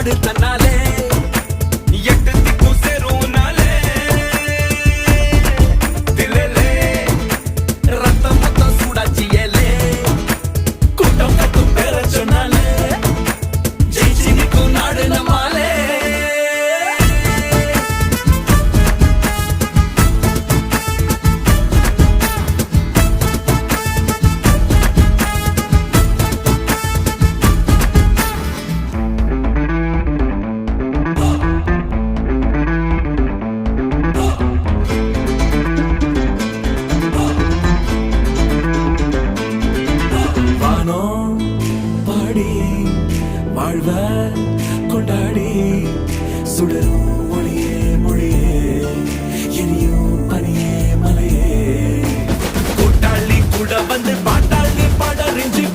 நாடு தன்னாலே எட்டு திக்கும் சேரும் நாளே தில்லே ரத்தம் மொத்தம் சூடாச்சியலே கூட்டம் கட்டும் பேர சொன்னாலே ஜெயிச்சு நிற்கும் நாடு நம்மாலே வாழ்வ கொண்டாடி சுடரும் மொழியே மொழியே எரியும் பனியே மலையே கூட்டாளி கூட வந்து பாட்டாளி பாடறிஞ்சு